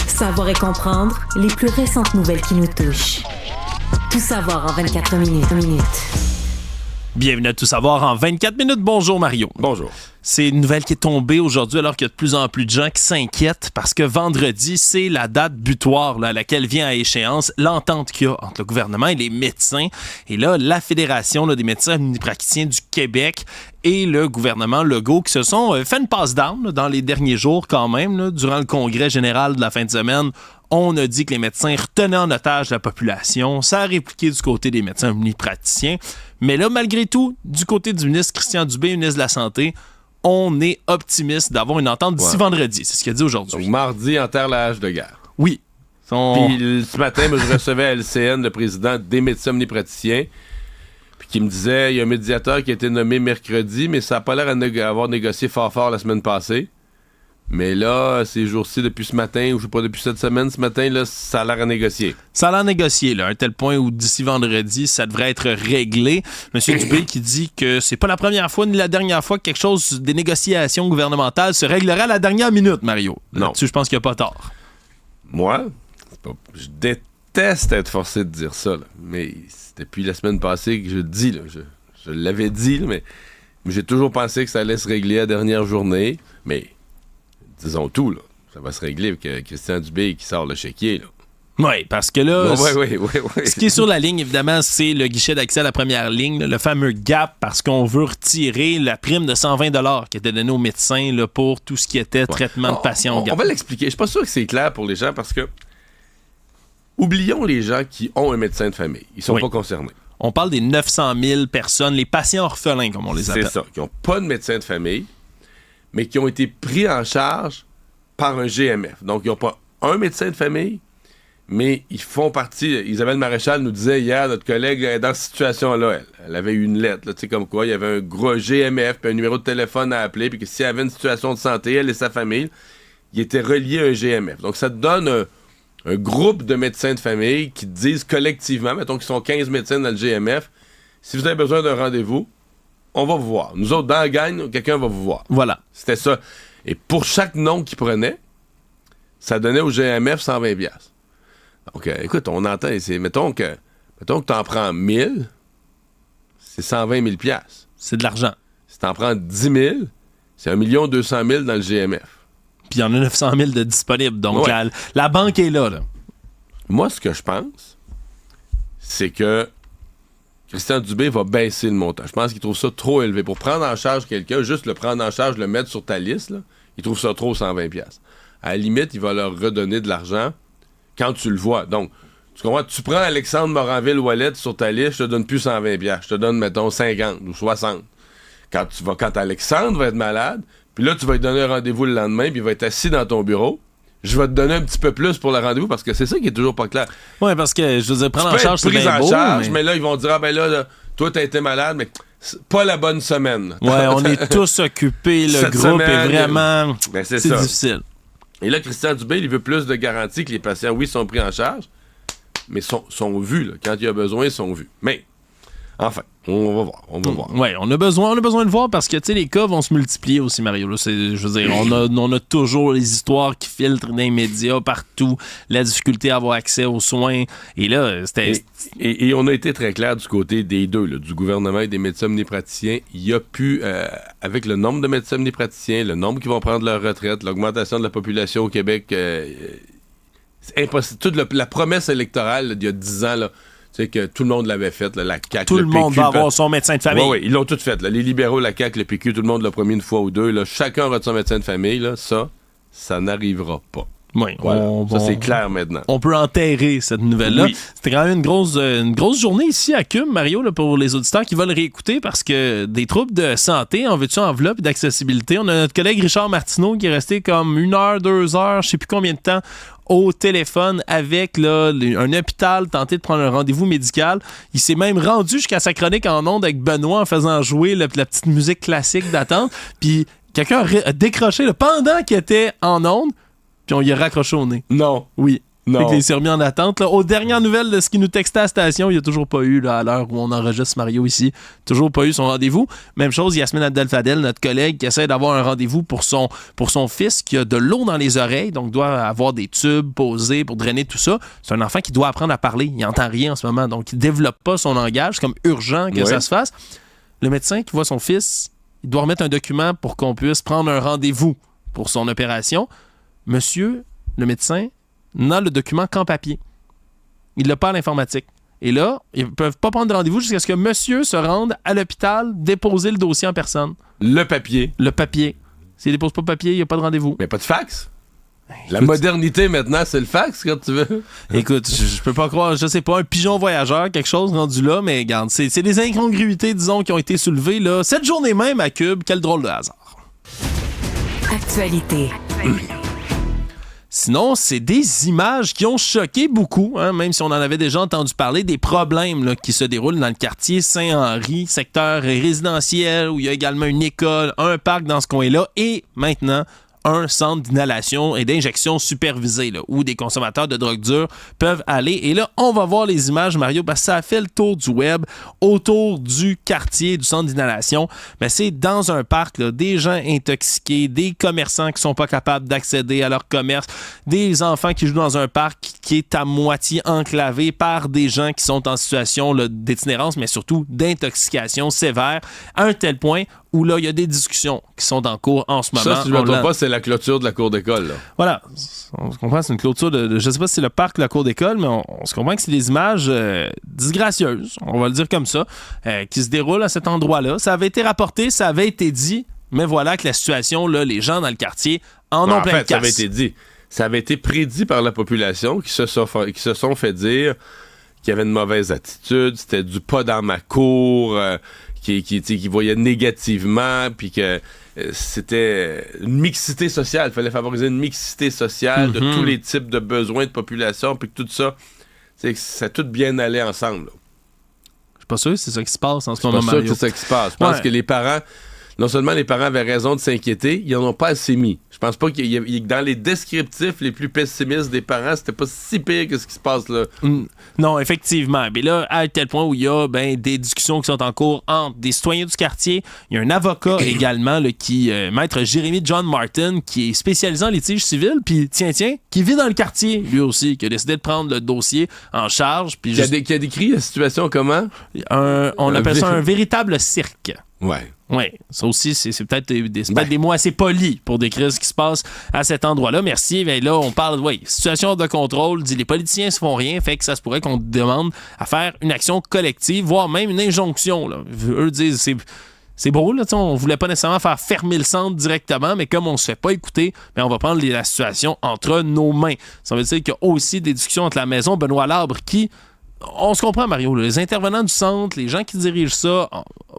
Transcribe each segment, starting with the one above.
Savoir et comprendre les plus récentes nouvelles qui nous touchent. Tout savoir en 24 minutes. Bienvenue à Tout savoir en 24 minutes. Bonjour Mario. Bonjour. C'est une nouvelle qui est tombée aujourd'hui alors qu'il y a de plus en plus de gens qui s'inquiètent parce que vendredi, c'est la date butoir à laquelle vient à échéance l'entente qu'il y a entre le gouvernement et les médecins. Et là, la Fédération des médecins omnipraticiens du Québec et le gouvernement Legault qui se sont fait une passe d'armes dans les derniers jours quand même. Durant le congrès général de la fin de semaine, on a dit que les médecins retenaient en otage la population. Ça a répliqué du côté des médecins omnipraticiens. Mais là, malgré tout, du côté du ministre Christian Dubé, ministre de la Santé, on est optimiste d'avoir une entente d'ici vendredi. C'est ce qu'il a dit aujourd'hui. Donc, mardi, enterre la hache de guerre. Oui. Puis ce matin, moi, je recevais à LCN le président des médecins omnipraticiens, puis qui me disait, il y a un médiateur qui a été nommé mercredi, mais ça n'a pas l'air d'avoir négocié fort la semaine passée. Mais là, ces jours-ci, depuis ce matin, ou je sais pas, depuis cette semaine, ce matin, là, ça a l'air à négocier. Ça a l'air négocié, là, à un tel point où d'ici vendredi, ça devrait être réglé. Monsieur Dubé qui dit que c'est pas la première fois ni la dernière fois que quelque chose des négociations gouvernementales se réglera à la dernière minute, Mario. Non. Là-dessus, je pense qu'il n'y a pas tort. Moi, je déteste être forcé de dire ça, là. Mais c'est depuis la semaine passée que je le dis, là. Je l'avais dit, là, mais j'ai toujours pensé que ça allait se régler à la dernière journée. Mais disons tout, là. Ça va se régler avec Christian Dubé qui sort le chéquier, là. Oui, parce que là, oui. Ce qui est sur la ligne, évidemment, c'est le guichet d'accès à la première ligne, là, le fameux GAP, parce qu'on veut retirer la prime de 120 $ qui était donnée aux médecins là, pour tout ce qui était traitement de patients au GAP. On va l'expliquer. Je suis pas sûr que c'est clair pour les gens parce que oublions les gens qui ont un médecin de famille. Ils sont pas concernés. On parle des 900 000 personnes, les patients orphelins, comme on les appelle. C'est ça, qui n'ont pas de médecin de famille, mais qui ont été pris en charge par un GMF. Donc, ils n'ont pas un médecin de famille, mais ils font partie. Isabelle Maréchal nous disait hier, notre collègue est dans cette situation-là. Elle avait eu une lettre, tu sais, comme quoi il y avait un gros GMF, puis un numéro de téléphone à appeler, puis que s'il y avait une situation de santé, elle et sa famille, ils étaient reliés à un GMF. Donc, ça te donne un groupe de médecins de famille qui te disent collectivement, mettons qu'ils sont 15 médecins dans le GMF, si vous avez besoin d'un rendez-vous, on va vous voir. Nous autres, dans la gang, quelqu'un va vous voir. Voilà. C'était ça. Et pour chaque nom qu'ils prenaient, ça donnait au GMF 120 $. Donc, écoute, on entend, mettons que t'en prends 1000, c'est 120 000 $. C'est de l'argent. Si t'en prends 10 000, c'est 1 200 000 dans le GMF. Puis il y en a 900 000 de disponibles. Donc, la banque est là. Moi, ce que je pense, c'est que Christian Dubé va baisser le montant. Je pense qu'il trouve ça trop élevé. Pour prendre en charge quelqu'un, juste le prendre en charge, le mettre sur ta liste, là, il trouve ça trop 120 $. À la limite, il va leur redonner de l'argent quand tu le vois. Donc, tu comprends? Tu prends Alexandre Moranville-Ouellet sur ta liste, je te donne plus 120 $. Je te donne, mettons, 50 ou 60. Quand Alexandre va être malade, puis là, tu vas lui donner un rendez-vous le lendemain, puis il va être assis dans ton bureau. Je vais te donner un petit peu plus pour le rendez-vous, parce que c'est ça qui est toujours pas clair. Oui, parce que, je veux dire, prendre en charge, c'est bien beau, charge, mais là, ils vont dire, toi, t'as été malade, mais c'est pas la bonne semaine. Ouais, on est tous occupés, le groupe semaine, est vraiment... c'est difficile. Et là, Christian Dubé, il veut plus de garanties que les patients, oui, sont pris en charge, mais sont vus, là. Quand il y a besoin, ils sont vus. Mais, enfin, on va voir. Oui, on a besoin de voir parce que, tu sais, les cas vont se multiplier aussi, Mario. Là, je veux dire, on a toujours les histoires qui filtrent dans les médias partout, la difficulté à avoir accès aux soins. Et là, c'était... Et on a été très clair du côté des deux, là, du gouvernement et des médecins omnipraticiens. Il y a pu, avec le nombre de médecins omnipraticiens, le nombre qui vont prendre leur retraite, l'augmentation de la population au Québec, c'est impossible. Toute la promesse électorale là, d'il y a 10 ans, là, tu sais que tout le monde l'avait fait, là, la CAQ, tout le monde PQ, va avoir son médecin de famille. Oui, ils l'ont tout fait. Là. Les libéraux, la CAQ, le PQ, tout le monde l'a promis une fois ou deux. Là. Chacun aura son médecin de famille. Là. Ça n'arrivera pas. Oui, voilà. Ça, c'est clair maintenant. On peut enterrer cette nouvelle-là. Oui. C'était quand même une grosse journée ici à CUM, Mario, là, pour les auditeurs qui veulent réécouter, parce que des troubles de santé, en veux-tu enveloppe et d'accessibilité, on a notre collègue Richard Martineau qui est resté comme 1 heure, 2 heures, je sais plus combien de temps, au téléphone avec un hôpital, tenter de prendre un rendez-vous médical. Il s'est même rendu jusqu'à sa chronique en ondes avec Benoît en faisant jouer la petite musique classique d'attente. Puis quelqu'un a décroché pendant qu'il était en ondes, puis on y a raccroché au nez. Non. Oui. Non. Fait qu'il s'est remis en attente. Là. Aux dernières nouvelles de ce qu'il nous textait à la station, il n'y a toujours pas eu, là, à l'heure où on enregistre Mario ici, toujours pas eu son rendez-vous. Même chose, Yasmine Abdel-Fadel, notre collègue, qui essaie d'avoir un rendez-vous pour son fils qui a de l'eau dans les oreilles, donc doit avoir des tubes posés pour drainer tout ça. C'est un enfant qui doit apprendre à parler. Il n'entend rien en ce moment, donc il ne développe pas son langage. C'est comme urgent que ça se fasse. Le médecin qui voit son fils, il doit remettre un document pour qu'on puisse prendre un rendez-vous pour son opération. Monsieur, le médecin, n'a le document qu'en papier. Il l'a pas à l'informatique. Et là, ils ne peuvent pas prendre de rendez-vous jusqu'à ce que monsieur se rende à l'hôpital déposer le dossier en personne. Le papier. Le papier. S'il ne dépose pas le papier, il n'y a pas de rendez-vous. Mais pas de fax. La modernité, maintenant, c'est le fax, quand tu veux. Écoute, je peux pas croire, je sais pas, un pigeon voyageur, quelque chose rendu là, mais regarde, c'est des incongruités, disons, qui ont été soulevées, là. Cette journée même à Cube, quel drôle de hasard. Actualité. Sinon, c'est des images qui ont choqué beaucoup, hein, même si on en avait déjà entendu parler, des problèmes là, qui se déroulent dans le quartier Saint-Henri, secteur résidentiel, où il y a également une école, un parc dans ce coin-là, et maintenant, un centre d'inhalation et d'injection supervisée, là, où des consommateurs de drogue dure peuvent aller. Et là, on va voir les images, Mario, parce que ça a fait le tour du web autour du quartier du centre d'inhalation. Mais c'est dans un parc, là, des gens intoxiqués, des commerçants qui sont pas capables d'accéder à leur commerce, des enfants qui jouent dans un parc qui est à moitié enclavé par des gens qui sont en situation là, d'itinérance, mais surtout d'intoxication sévère, à un tel point où là, il y a des discussions qui sont en cours en ce moment. Ça, si je ne me trompe pas, c'est la clôture de la cour d'école. Là. Voilà. On se comprend, c'est une clôture de je ne sais pas si c'est le parc ou la cour d'école, mais on se comprend que c'est des images disgracieuses, on va le dire comme ça, qui se déroulent à cet endroit-là. Ça avait été rapporté, ça avait été dit, mais voilà que la situation, là, les gens dans le quartier en ont plein de casse. Ça avait été dit. Ça avait été prédit par la population qui se sont fait dire qu'il y avait une mauvaise attitude, c'était du pas dans ma cour, qui voyait négativement, puis que c'était une mixité sociale. Il fallait favoriser une mixité sociale de tous les types de besoins de population, puis que tout ça, ça a tout bien allé ensemble. Je suis pas sûr que c'est ça qui se passe en ce moment, Je suis pas sûr Mario. que c'est ça qui se passe. Je pense que les parents, non seulement les parents avaient raison de s'inquiéter, ils en ont pas assez mis. Je pense pas qu'il y ait, dans les descriptifs les plus pessimistes des parents, c'était pas si pire que ce qui se passe là. Non, effectivement. Mais là, à tel point où il y a des discussions qui sont en cours entre des citoyens du quartier, il y a un avocat également, là, maître Jérémy John Martin, qui est spécialisé en litige civil, puis tiens, qui vit dans le quartier, lui aussi, qui a décidé de prendre le dossier en charge. Puis Qui a décrit la situation comment? On appelle ça un véritable cirque. Ouais. Oui, ça aussi, c'est peut-être des mots assez polis pour décrire ce qui se passe à cet endroit-là. Merci. Mais là, on parle, situation de contrôle, dit les politiciens ne se font rien, fait que ça se pourrait qu'on demande à faire une action collective, voire même une injonction. Là. Eux disent, c'est beau, là, on voulait pas nécessairement faire fermer le centre directement, mais comme on se fait pas écouter, on va prendre la situation entre nos mains. Ça veut dire qu'il y a aussi des discussions entre la maison Benoît Labre qui... On se comprend, Mario. Les intervenants du centre, les gens qui dirigent ça,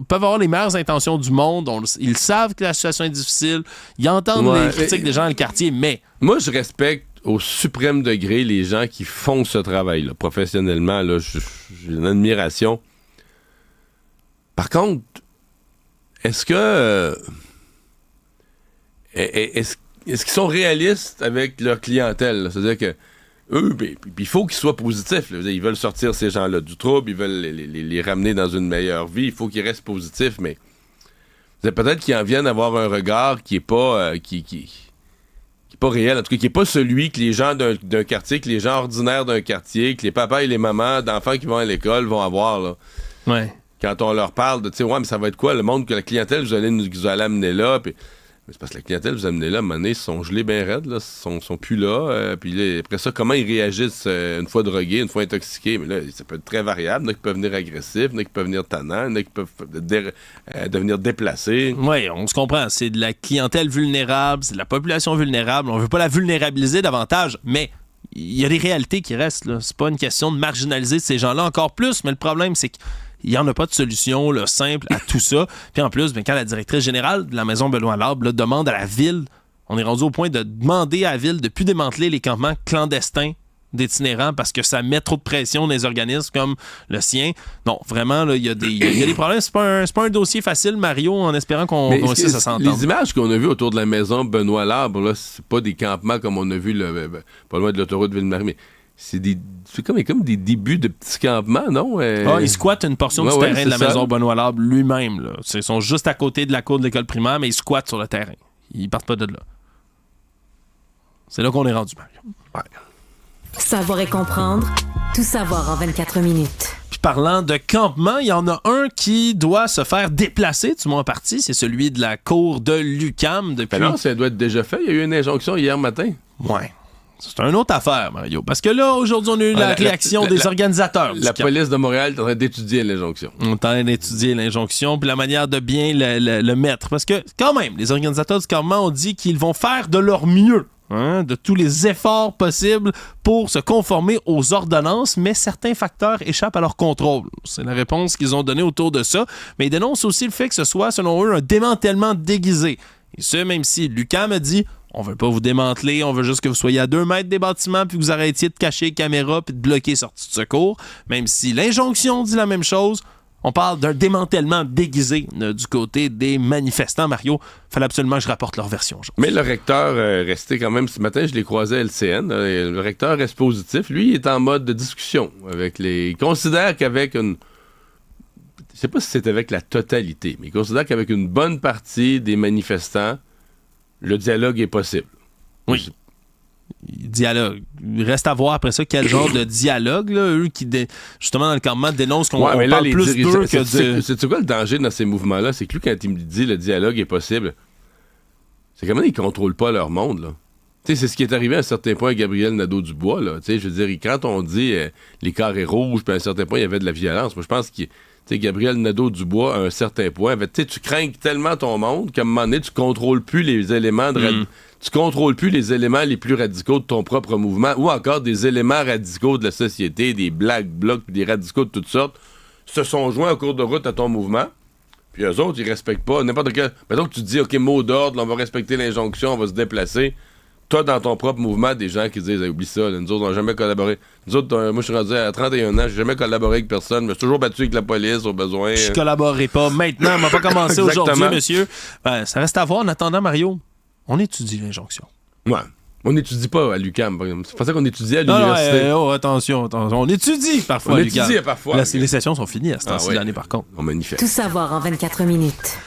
peuvent avoir les meilleures intentions du monde. Ils savent que la situation est difficile. Ils entendent les critiques des gens dans le quartier, mais... Moi, je respecte au suprême degré les gens qui font ce travail-là. Professionnellement, là, j'ai une admiration. Par contre, est-ce qu'ils sont réalistes avec leur clientèle? Là? C'est-à-dire que eux, il faut qu'ils soient positifs. Là. Ils veulent sortir ces gens-là du trouble, ils veulent les ramener dans une meilleure vie. Il faut qu'ils restent positifs, mais peut-être qu'ils en viennent avoir un regard qui est pas qui est pas réel, en tout cas qui est pas celui que les gens d'un quartier, que les gens ordinaires d'un quartier, que les papas et les mamans d'enfants qui vont à l'école vont avoir. Là. Ouais. Quand on leur parle de, mais ça va être quoi le monde que la clientèle vous allez amener là, puis mais c'est parce que la clientèle, vous amenez là, à un moment donné, ils sont gelés bien raides, là, ils sont plus là. Puis là, après ça, comment ils réagissent une fois drogués, une fois intoxiqués? Mais là, ça peut être très variable. Il y en a qui peuvent venir agressifs, il y en a qui peuvent venir tannants, il y en a qui peuvent devenir déplacés. Oui, on se comprend. C'est de la clientèle vulnérable, c'est de la population vulnérable. On veut pas la vulnérabiliser davantage, mais il y a des réalités qui restent. Là. C'est pas une question de marginaliser ces gens-là encore plus, mais le problème, c'est que il n'y en a pas de solution là, simple à tout ça. Puis en plus, quand la directrice générale de la maison Benoît Labre demande à la ville, on est rendu au point de demander à la ville de ne plus démanteler les campements clandestins d'itinérants parce que ça met trop de pression dans les organismes comme le sien. Non, vraiment, il y a des problèmes. C'est pas un dossier facile, Mario, en espérant qu'on réussisse à s'entendre. Les images qu'on a vues autour de la maison Benoît Labre, là, c'est pas des campements comme on a vu pas loin de l'autoroute Ville-Marie, mais c'est comme des débuts de petits campements, non? Il squatte une portion du terrain de la maison Benoît-Labre lui-même. Là. Ils sont juste à côté de la cour de l'école primaire, mais ils squattent sur le terrain. Ils partent pas de là. C'est là qu'on est rendu, Mario. Ouais. Savoir et comprendre, tout savoir en 24 minutes. Puis parlant de campement, il y en a un qui doit se faire déplacer, du moins en partie. C'est celui de la cour de l'UQAM depuis... Ben non, ça doit être déjà fait. Il y a eu une injonction hier matin. Ouais. C'est une autre affaire, Mario. Parce que là, aujourd'hui, on a eu la réaction des organisateurs. La police de Montréal est en train d'étudier l'injonction. On est en train d'étudier l'injonction puis la manière de bien le mettre. Parce que, quand même, les organisateurs du campement ont dit qu'ils vont faire de leur mieux, de tous les efforts possibles pour se conformer aux ordonnances, mais certains facteurs échappent à leur contrôle. C'est la réponse qu'ils ont donnée autour de ça. Mais ils dénoncent aussi le fait que ce soit, selon eux, un démantèlement déguisé. Et ce, même si l'UQAM a dit... On veut pas vous démanteler, on veut juste que vous soyez à 2 mètres des bâtiments puis que vous arrêtiez de cacher les caméras puis de bloquer les sorties de secours. Même si l'injonction dit la même chose, on parle d'un démantèlement déguisé du côté des manifestants. Mario, il fallait absolument que je rapporte leur version. Mais le recteur restait quand même, ce matin, je l'ai croisé à LCN, le recteur reste positif. Lui, il est en mode de discussion avec les... Il considère qu'avec une... Je sais pas si c'est avec la totalité, mais il considère qu'avec une bonne partie des manifestants, le dialogue est possible. Oui. Dialogue. Il reste à voir après ça quel genre de dialogue, là, eux qui, justement, dans le campement, dénoncent qu'on parle plus d'eux que de... C'est quoi le danger dans ces mouvements-là? C'est que lui, quand il me dit le dialogue est possible, c'est comment ils contrôlent pas leur monde, là. Tu sais, c'est ce qui est arrivé à un certain point à Gabriel Nadeau-Dubois, là. Tu sais, je veux dire, quand on dit les carrés rouges, puis à un certain point, il y avait de la violence. Moi, je pense que Gabriel Nadeau-Dubois, à un certain point, tu crains tellement ton monde qu'à un moment donné, tu contrôles plus les éléments tu contrôles plus les éléments les plus radicaux de ton propre mouvement ou encore des éléments radicaux de la société, des black blocs, puis des radicaux de toutes sortes, se sont joints au cours de route à ton mouvement. Puis eux autres, ils respectent pas n'importe quel... Mettons que tu te dis, OK, mot d'ordre, là, on va respecter l'injonction, on va se déplacer. Toi, dans ton propre mouvement, des gens qui disent oublie ça, là, nous autres, on n'a jamais collaboré. Nous autres, moi, je suis rendu à 31 ans, j'ai jamais collaboré avec personne, mais je suis toujours battu avec la police au besoin. Je collaborerai pas. Maintenant, on va pas commencer aujourd'hui, monsieur. Ben, ça reste à voir. En attendant, Mario, on étudie l'injonction. Ouais. On n'étudie pas à l'UQAM. C'est pour ça qu'on étudiait à l'université. Attention. On étudie parfois à l'UQAM. On étudie parfois. Les sessions sont finies à ce temps-ci de l'année, par contre. On manifeste. Tout savoir en 24 minutes.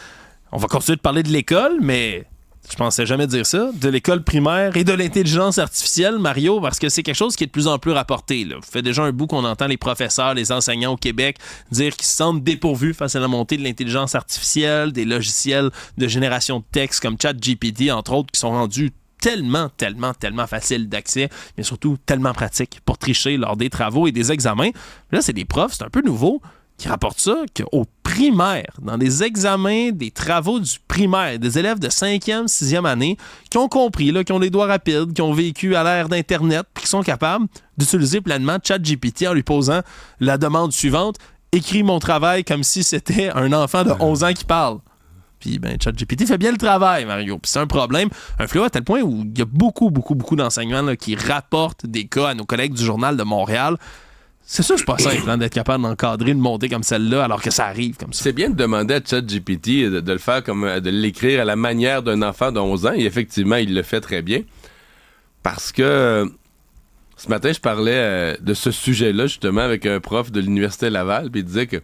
On va continuer de parler de l'école, mais... Je pensais jamais dire ça, de l'école primaire et de l'intelligence artificielle, Mario, parce que c'est quelque chose qui est de plus en plus rapporté. Là. Ça fait déjà un bout qu'on entend les professeurs, les enseignants au Québec dire qu'ils se sentent dépourvus face à la montée de l'intelligence artificielle, des logiciels de génération de texte comme ChatGPT, entre autres, qui sont rendus tellement faciles d'accès, mais surtout tellement pratiques pour tricher lors des travaux et des examens. Là, c'est des profs, c'est un peu nouveau, qui rapportent ça, qu'au primaire, dans des examens, des travaux du primaire, des élèves de 5e, 6e année, qui ont compris, là, qui ont les doigts rapides, qui ont vécu à l'ère d'Internet, puis qui sont capables d'utiliser pleinement ChatGPT en lui posant la demande suivante « Écris mon travail comme si c'était un enfant de 11 ans qui parle ». Puis, ChatGPT fait bien le travail, Mario. Puis c'est un problème, un fléau à tel point où il y a beaucoup d'enseignants là, qui rapportent des cas à nos collègues du Journal de Montréal. C'est sûr que c'est pas simple d'être capable d'encadrer une montée comme celle-là alors que ça arrive comme ça. C'est bien de demander à ChatGPT de le faire de l'écrire à la manière d'un enfant de 11 ans et effectivement, il le fait très bien. Parce que ce matin, je parlais de ce sujet-là justement avec un prof de l'Université Laval puis il disait que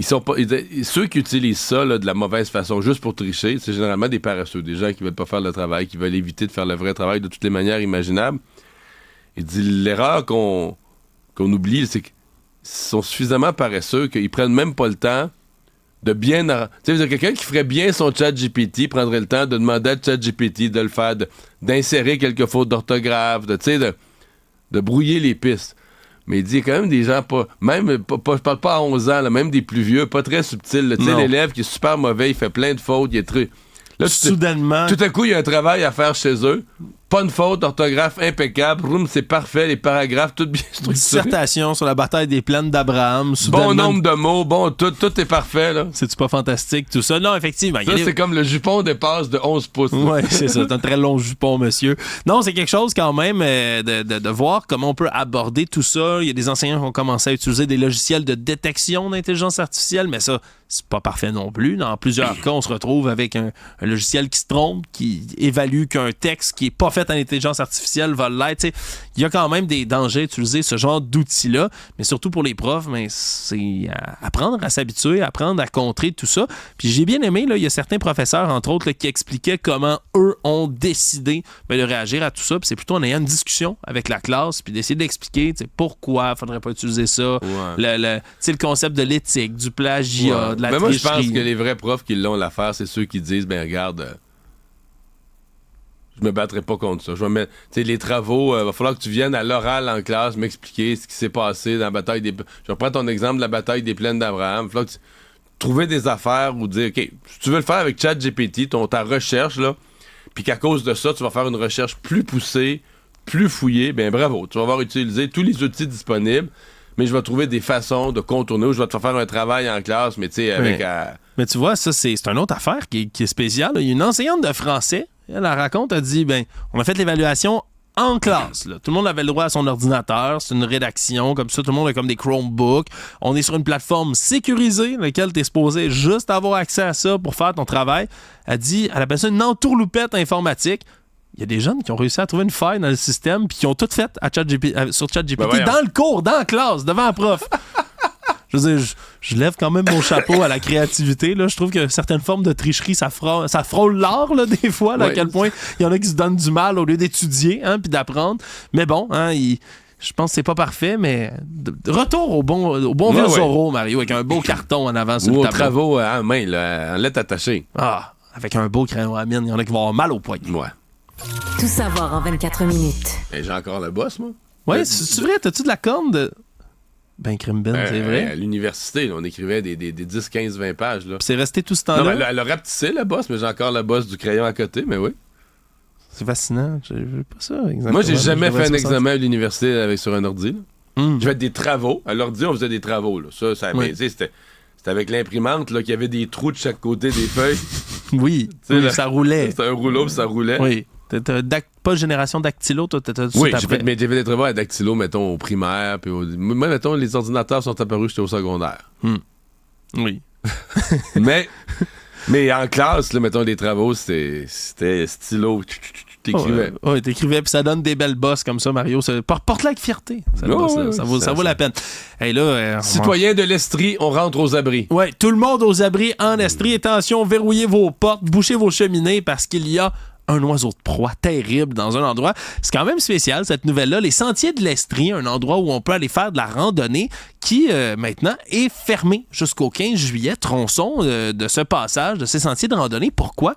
ceux qui utilisent ça là, de la mauvaise façon juste pour tricher, c'est généralement des paresseux, des gens qui veulent pas faire le travail, qui veulent éviter de faire le vrai travail de toutes les manières imaginables. Il dit l'erreur qu'on oublie, c'est qu'ils sont suffisamment paresseux qu'ils prennent même pas le temps de bien... Tu sais, quelqu'un qui ferait bien son ChatGPT prendrait le temps de demander à ChatGPT de le faire, d'insérer quelques fautes d'orthographe, de brouiller les pistes. Mais il dit, il y a quand même des gens je parle pas à 11 ans, là, même des plus vieux, pas très subtils. Tu sais, l'élève qui est super mauvais, il fait plein de fautes, il est très... Là, soudainement... Tout à coup, il y a un travail à faire chez eux. Pas une faute d'orthographe impeccable. C'est parfait. Les paragraphes, tout bien structurés. Dissertation sur la bataille des plaines d'Abraham. Bon nombre de mots. Bon, tout est parfait, là. C'est-tu pas fantastique, tout ça? Non, effectivement. Ça, c'est comme le jupon dépasse de 11 pouces. Oui, c'est ça. C'est un très long jupon, monsieur. Non, c'est quelque chose quand même de voir comment on peut aborder tout ça. Il y a des enseignants qui ont commencé à utiliser des logiciels de détection d'intelligence artificielle, mais ça, c'est pas parfait non plus. Dans plusieurs cas, on se retrouve avec un logiciel qui se trompe, qui évalue qu'un texte qui est pas fait fait en intelligence artificielle va l'être. Il y a quand même des dangers à utiliser ce genre d'outils-là, mais surtout pour les profs, mais c'est apprendre à s'habituer, apprendre à contrer tout ça. Puis j'ai bien aimé, il y a certains professeurs, entre autres, là, qui expliquaient comment eux ont décidé de réagir à tout ça. Puis c'est plutôt en ayant une discussion avec la classe, puis d'essayer d'expliquer pourquoi il ne faudrait pas utiliser ça, le concept de l'éthique, du plagiat, de la tricherie. Moi, je pense que les vrais profs qui l'ont l'affaire, c'est ceux qui disent, regarde... Je me battrai pas contre ça. Je vais mettre, les travaux, va falloir que tu viennes à l'oral en classe m'expliquer ce qui s'est passé dans la bataille des... Je reprends ton exemple de la bataille des plaines d'Abraham. Il va falloir que tu trouver des affaires ou dire, OK, si tu veux le faire avec ChatGPT, ta recherche, là, puis qu'à cause de ça, tu vas faire une recherche plus poussée, plus fouillée, bravo. Tu vas avoir utilisé tous les outils disponibles, mais je vais trouver des façons de contourner ou je vais te faire un travail en classe, mais tu sais, avec... Mais tu vois, ça, c'est une autre affaire qui est spéciale. Il y a une enseignante de français, elle raconte, elle dit, on a fait l'évaluation en classe. Là. Tout le monde avait le droit à son ordinateur. C'est une rédaction, comme ça. Tout le monde a comme des Chromebooks. On est sur une plateforme sécurisée, laquelle tu es supposé juste avoir accès à ça pour faire ton travail. Elle dit, elle appelle ça une entourloupette informatique. Il y a des jeunes qui ont réussi à trouver une faille dans le système puis qui ont tout fait sur ChatGPT dans le cours, dans la classe, devant un prof. Je veux dire, je lève quand même mon chapeau à la créativité. Là. Je trouve que certaines formes de tricherie, ça frôle l'art, là, des fois, là, à quel point il y en a qui se donnent du mal au lieu d'étudier puis d'apprendre. Mais bon, je pense que c'est pas parfait, mais retour au bon vieux Zorro, Mario, avec un beau carton en avant sur le tableau. Ou aux travaux à main, là, en lettres attachées. Ah, avec un beau crayon à mine, il y en a qui vont avoir mal au poignet. Ouais. Tout savoir en 24 minutes. Et j'ai encore le boss, moi. Ouais, c'est vrai, t'as-tu de la corne de... crime ben, c'est vrai. À l'université, là, on écrivait des 10, 15, 20 pages. Là. Puis c'est resté tout ce temps-là? Non, elle a rapetissé, la bosse, mais j'ai encore la bosse du crayon à côté, mais oui. C'est fascinant. J'ai pas ça, exactement. Moi, j'ai jamais fait un examen à l'université sur un ordi. J'ai fait des travaux. À l'ordi, on faisait des travaux. Là. Ça c'était avec l'imprimante là, qu'il y avait des trous de chaque côté des feuilles. Oui, ça roulait. C'était un rouleau, puis ça roulait. Oui. Pas génération dactylo, toi, t'étais oui, j'ai fait des travaux à dactylo, mettons, au primaire. Puis moi, mettons, les ordinateurs sont apparus, j'étais au secondaire. Oui. mais en classe, là, mettons, les travaux, c'était stylo. T'écrivais. Oui, t'écrivais, puis ça donne des belles bosses comme ça, Mario. Porte-la avec fierté. Ça vaut la peine. Hey, là, citoyens de l'Estrie, on rentre aux abris. Oui, tout le monde aux abris en Estrie. Attention, verrouillez vos portes, bouchez vos cheminées parce qu'il y a un oiseau de proie terrible dans un endroit. C'est quand même spécial, cette nouvelle-là. Les Sentiers de l'Estrie, un endroit où on peut aller faire de la randonnée qui, maintenant, est fermé jusqu'au 15 juillet. Tronçon de ce passage, de ces sentiers de randonnée. Pourquoi?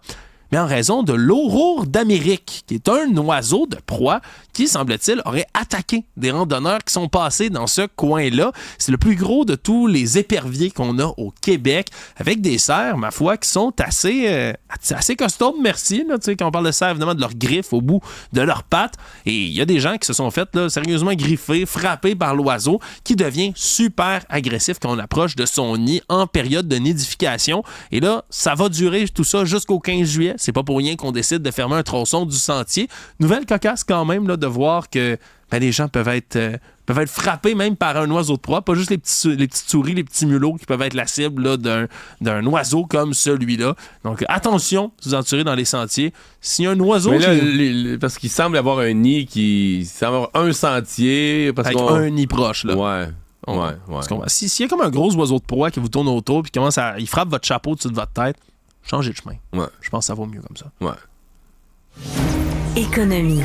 Mais en raison de l'aurore d'Amérique, qui est un oiseau de proie qui, semble-t-il, aurait attaqué des randonneurs qui sont passés dans ce coin-là. C'est le plus gros de tous les éperviers qu'on a au Québec, avec des cerfs, ma foi, qui sont assez costauds, merci. Là, quand on parle de cerfs, évidemment, de leurs griffes au bout de leurs pattes. Et il y a des gens qui se sont fait sérieusement griffer, frappés par l'oiseau, qui devient super agressif quand on approche de son nid en période de nidification. Et là, ça va durer tout ça jusqu'au 15 juillet. C'est pas pour rien qu'on décide de fermer un tronçon du sentier. Nouvelle cocasse quand même là, de voir que les gens peuvent être frappés même par un oiseau de proie, pas juste les petites souris, les petits mulots qui peuvent être la cible là, d'un oiseau comme celui-là. Donc attention, si vous entourez dans les sentiers. S'il y a un oiseau... Mais là, parce qu'il semble avoir un nid qui... Il semble avoir un sentier... Avec un nid proche, là. Ouais. S'il y a comme un gros oiseau de proie qui vous tourne autour puis il frappe votre chapeau au-dessus de votre tête, changez de chemin. Ouais. Je pense que ça vaut mieux comme ça. Ouais. Économie.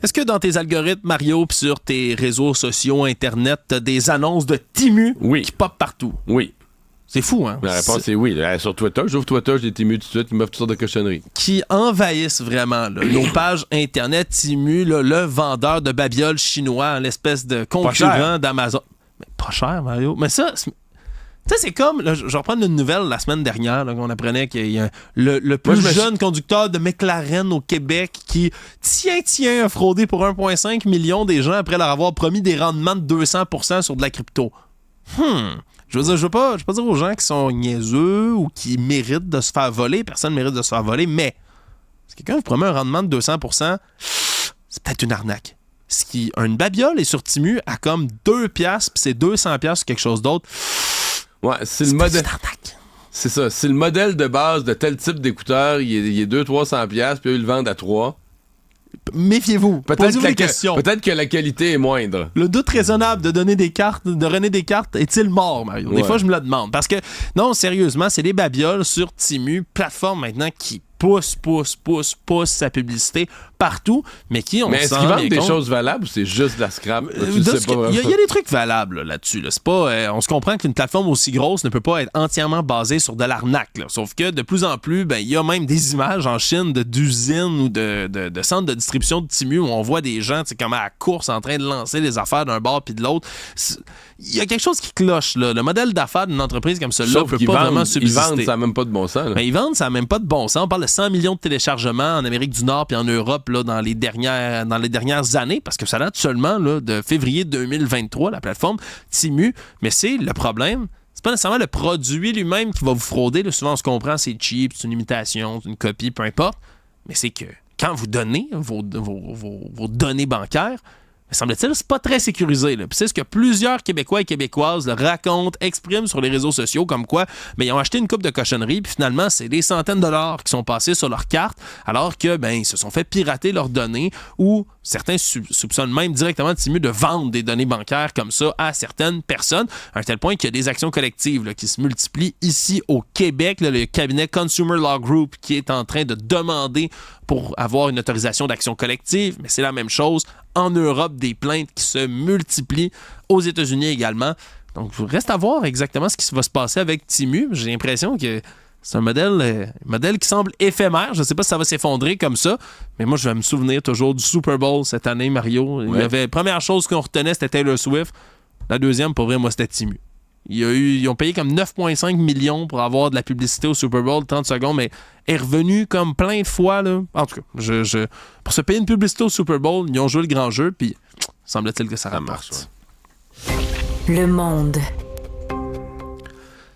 Est-ce que dans tes algorithmes, Mario, pis sur tes réseaux sociaux, Internet, t'as des annonces de Temu qui popent partout? Oui. C'est fou, hein? La réponse est oui. Sur Twitter, j'ouvre Twitter, j'ai Temu tout de suite, ils m'offrent toutes sortes de cochonneries. Qui envahissent vraiment nos pages Internet. Temu, le vendeur de babioles chinois, l'espèce de concurrent d'Amazon. Mais pas cher, Mario. Mais ça... Tu sais, c'est comme, là, je vais reprendre une nouvelle la semaine dernière, là, qu'on apprenait qu'il y a le plus jeune conducteur de McLaren au Québec qui, a fraudé pour 1,5 million des gens après leur avoir promis des rendements de 200% sur de la crypto. Je veux dire, je veux pas dire aux gens qui sont niaiseux ou qui méritent de se faire voler. Personne ne mérite de se faire voler, mais si quelqu'un vous promet un rendement de 200%, c'est peut-être une arnaque. Une babiole est sur Temu à comme 2$, puis c'est 200$ sur quelque chose d'autre. Ouais, c'est le modèle. C'est ça. Si le modèle de base de tel type d'écouteur, il est 200-300$, puis eux, ils le vendent à 3$. Méfiez-vous. Posez-vous des questions. Peut-être que la qualité est moindre. Le doute raisonnable de donner des cartes, de René Descartes, est-il mort, Mario? Des fois, je me le demande. Parce que, non, sérieusement, c'est des babioles sur Timu, plateforme maintenant qui pousse sa publicité partout, mais qui, mais est-ce qu'ils vendent des choses valables ou c'est juste de la scrap? Il y a des trucs valables là-dessus. Là. C'est pas, on se comprend qu'une plateforme aussi grosse ne peut pas être entièrement basée sur de l'arnaque. Là. Sauf que de plus en plus, il y a même des images en Chine d'usines ou de centres de distribution de Timu où on voit des gens comme à la course en train de lancer les affaires d'un bord puis de l'autre. Il y a quelque chose qui cloche. Là. Le modèle d'affaires d'une entreprise comme celle-là ne peut pas vraiment subsister. Ils vendent, ça n'a même pas de bon sens. Là. Ils vendent, ça n'a même pas de bon sens. On parle de 100 millions de téléchargements en Amérique du Nord puis en Europe là, dans les dernières années, parce que ça date seulement là, de février 2023, la plateforme Timu. Mais c'est le problème. C'est pas nécessairement le produit lui-même qui va vous frauder. Là. Souvent, on se comprend, c'est cheap, c'est une imitation, c'est une copie, peu importe. Mais c'est que quand vous donnez vos données bancaires, semble-t-il, c'est pas très sécurisé. Là. Puis c'est ce que plusieurs Québécois et Québécoises racontent, expriment sur les réseaux sociaux, comme quoi ils ont acheté une coupe de cochonneries, puis finalement, c'est des centaines de dollars qui sont passés sur leur carte, alors que ils se sont fait pirater leurs données, ou certains soupçonnent même directement Timu de vendre des données bancaires comme ça à certaines personnes, à un tel point qu'il y a des actions collectives là, qui se multiplient ici au Québec. Là, le cabinet Consumer Law Group qui est en train de demander pour avoir une autorisation d'action collective, mais c'est la même chose en Europe, des plaintes qui se multiplient, aux États-Unis également. Donc, il reste à voir exactement ce qui va se passer avec Timu. J'ai l'impression que c'est un modèle qui semble éphémère. Je ne sais pas si ça va s'effondrer comme ça, mais moi, je vais me souvenir toujours du Super Bowl cette année, Mario. Il y avait, première chose qu'on retenait, c'était Taylor Swift. La deuxième, pour vrai, moi, c'était Timu. Ils ont payé comme 9,5 millions pour avoir de la publicité au Super Bowl, 30 secondes, mais est revenu comme plein de fois. Là. En tout cas, pour se payer une publicité au Super Bowl, ils ont joué le grand jeu, puis semble-t-il que ça rapporte. Le Monde.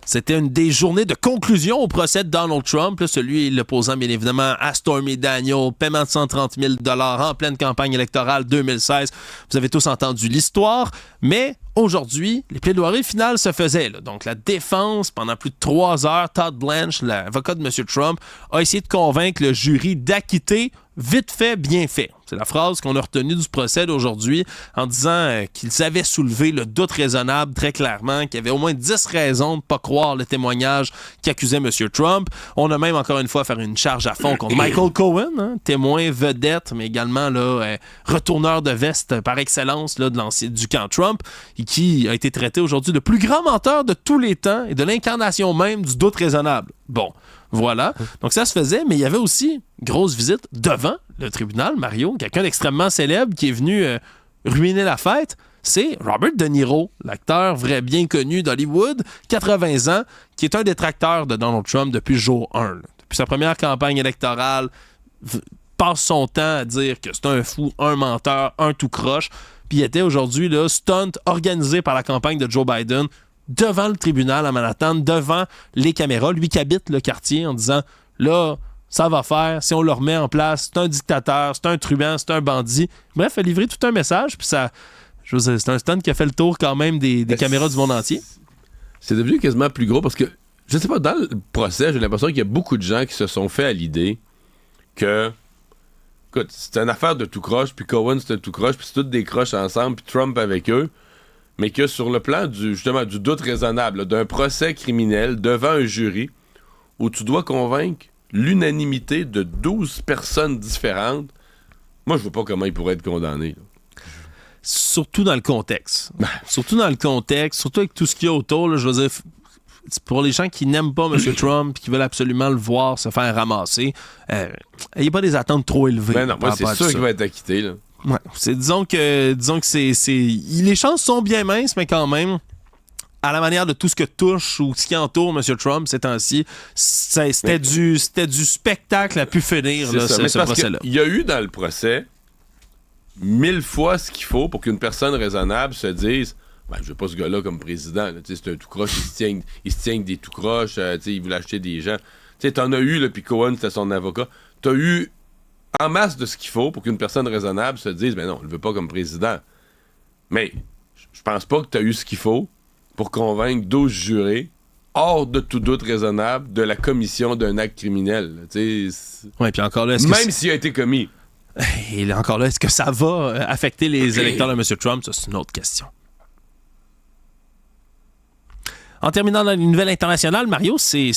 C'était une des journées de conclusion au procès de Donald Trump, là, celui l'opposant bien évidemment à Stormy Daniels, paiement de 130 000 $ en pleine campagne électorale 2016. Vous avez tous entendu l'histoire, mais aujourd'hui, les plaidoiries finales se faisaient. Là. Donc, la défense, pendant plus de 3 heures, Todd Blanche, l'avocat de M. Trump, a essayé de convaincre le jury d'acquitter vite fait, bien fait. C'est la phrase qu'on a retenue du procès d'aujourd'hui en disant qu'ils avaient soulevé le doute raisonnable très clairement, qu'il y avait au moins 10 raisons de ne pas croire le témoignage qu'accusait M. Trump. On a même encore une fois fait une charge à fond contre Michael Cohen, témoin vedette, mais également là, retourneur de veste par excellence là, du camp Trump, et qui a été traité aujourd'hui de plus grand menteur de tous les temps et de l'incarnation même du doute raisonnable. Bon, voilà. Donc ça se faisait, mais il y avait aussi grosse visite devant le tribunal, Mario, quelqu'un d'extrêmement célèbre qui est venu ruiner la fête. C'est Robert De Niro, l'acteur vrai bien connu d'Hollywood, 80 ans, qui est un détracteur de Donald Trump depuis jour 1. Là. Depuis sa première campagne électorale, passe son temps à dire que c'est un fou, un menteur, un tout croche. Puis il était aujourd'hui là, stunt organisé par la campagne de Joe Biden devant le tribunal à Manhattan, devant les caméras, lui qui habite le quartier, en disant là, ça va faire, si on le remet en place, c'est un dictateur, c'est un truand, c'est un bandit. Bref, il a livré tout un message, puis ça, je veux dire, c'est un stunt qui a fait le tour quand même des caméras du monde entier. C'est devenu quasiment plus gros parce que, je sais pas, dans le procès, j'ai l'impression qu'il y a beaucoup de gens qui se sont fait à l'idée que, écoute, c'est une affaire de tout croche, puis Cohen c'est un tout croche, puis c'est toutes des croches ensemble, puis Trump avec eux, mais que sur le plan du doute raisonnable, là, d'un procès criminel devant un jury où tu dois convaincre l'unanimité de 12 personnes différentes, moi je vois pas comment il pourrait être condamné. Là. Surtout dans le contexte. Surtout avec tout ce qu'il y a autour, là, je veux dire, pour les gens qui n'aiment pas M. Trump et qui veulent absolument le voir se faire ramasser, ayez pas des attentes trop élevées. Ben non, moi c'est sûr qu'il va être acquitté, là. Ouais, disons que c'est les chances sont bien minces, mais quand même, à la manière de tout ce que touche ou ce qui entoure M. Trump ces temps-ci, c'était du spectacle à pu finir là, ce procès-là. Il y a eu dans le procès 1000 fois ce qu'il faut pour qu'une personne raisonnable se dise je veux pas ce gars-là comme président. Là, c'est un tout croche, il se tient des tout croches, il voulait acheter des gens. T'en as eu, puis Cohen, c'était son avocat. T'as eu en masse de ce qu'il faut pour qu'une personne raisonnable se dise non, on le veut pas comme président. Mais je pense pas que tu as eu ce qu'il faut pour convaincre 12 jurés hors de tout doute raisonnable de la commission d'un acte criminel. Oui, puis encore là, même s'il a été commis. Et là, encore là, est-ce que ça va affecter les électeurs de M. Trump? Ça, c'est une autre question. En terminant dans les nouvelles internationales, Mario, c'est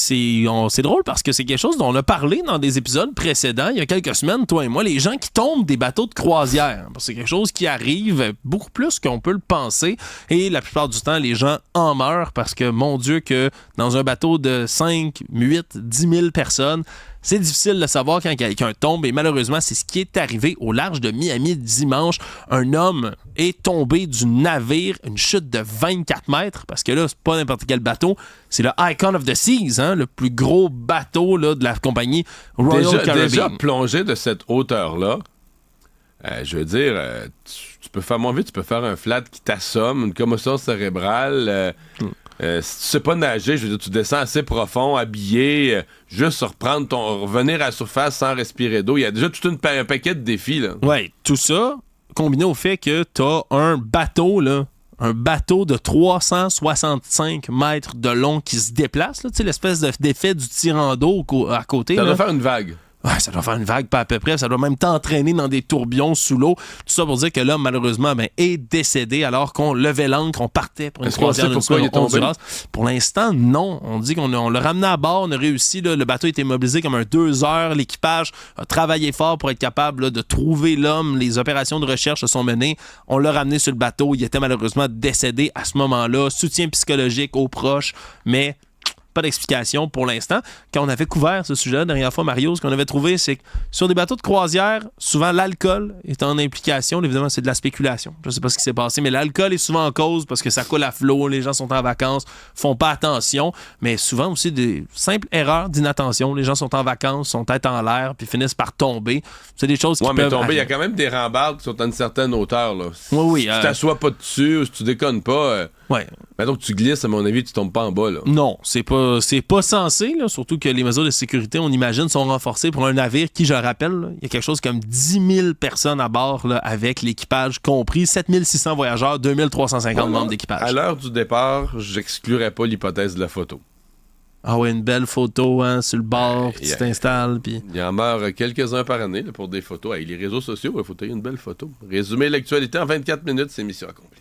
drôle parce que c'est quelque chose dont on a parlé dans des épisodes précédents, il y a quelques semaines, toi et moi, les gens qui tombent des bateaux de croisière. C'est quelque chose qui arrive beaucoup plus qu'on peut le penser et la plupart du temps, les gens en meurent parce que, mon Dieu, que dans un bateau de 5, 8, 10 000 personnes, c'est difficile de savoir quand quelqu'un tombe et malheureusement, c'est ce qui est arrivé au large de Miami dimanche. Un homme est tombé du navire, une chute de 24 mètres, parce que là, c'est pas n'importe quel bateau, c'est le Icon of the Seas, le plus gros bateau là, de la compagnie Royal Caribbean. Déjà plongé de cette hauteur-là, je veux dire, tu peux faire moins vite, tu peux faire un flat qui t'assomme, une commotion cérébrale. Si tu sais pas nager, je veux dire, tu descends assez profond, habillé, juste revenir à la surface sans respirer d'eau. Il y a déjà tout un paquet de défis, là. Ouais, tout ça combiné au fait que t'as un bateau de 365 mètres de long qui se déplace, là, tu sais, l'espèce d'effet du tirant d'eau à côté. Ça doit faire une vague. Ouais, ça doit faire une vague, pas à peu près. Ça doit même t'entraîner dans des tourbillons sous l'eau. Tout ça pour dire que l'homme, malheureusement, est décédé alors qu'on levait l'ancre, on partait pour une croisière d'une semaine Honduras. Pour l'instant, non. On dit qu'on l'a ramené à bord, on a réussi. Là, le bateau a été mobilisé comme 2 heures. L'équipage a travaillé fort pour être capable là, de trouver l'homme. Les opérations de recherche se sont menées. On l'a ramené sur le bateau. Il était malheureusement décédé à ce moment-là. Soutien psychologique aux proches, mais pas d'explication pour l'instant. Quand on avait couvert ce sujet la dernière fois, Mario, ce qu'on avait trouvé, c'est que sur des bateaux de croisière, souvent l'alcool est en implication. Évidemment, c'est de la spéculation. Je ne sais pas ce qui s'est passé, mais l'alcool est souvent en cause parce que ça coule à flot, les gens sont en vacances, font pas attention, mais souvent aussi des simples erreurs d'inattention. Les gens sont en vacances, sont tête en l'air, puis finissent par tomber. C'est des choses qui peuvent mais tomber, arriver. il y a quand même des rambardes qui sont à une certaine hauteur, là. Oui. Si tu t'assois pas dessus, ou si tu déconnes pas, mettons que tu glisses, à mon avis, tu tombes pas en bas, là. Non, c'est pas censé, là, surtout que les mesures de sécurité, on imagine, sont renforcées pour un navire qui, je le rappelle, là, il y a quelque chose comme 10 000 personnes à bord là, avec l'équipage compris, 7 600 voyageurs, 2 350 membres d'équipage. À l'heure du départ, j'exclurais pas l'hypothèse de la photo. Ah ouais, une belle photo sur le bord, puis tu t'installes. Puis... Il y en meurt quelques-uns par année là, pour des photos. Hey, les réseaux sociaux, il faut tailler une belle photo. Résumer l'actualité en 24 minutes, c'est mission accomplie.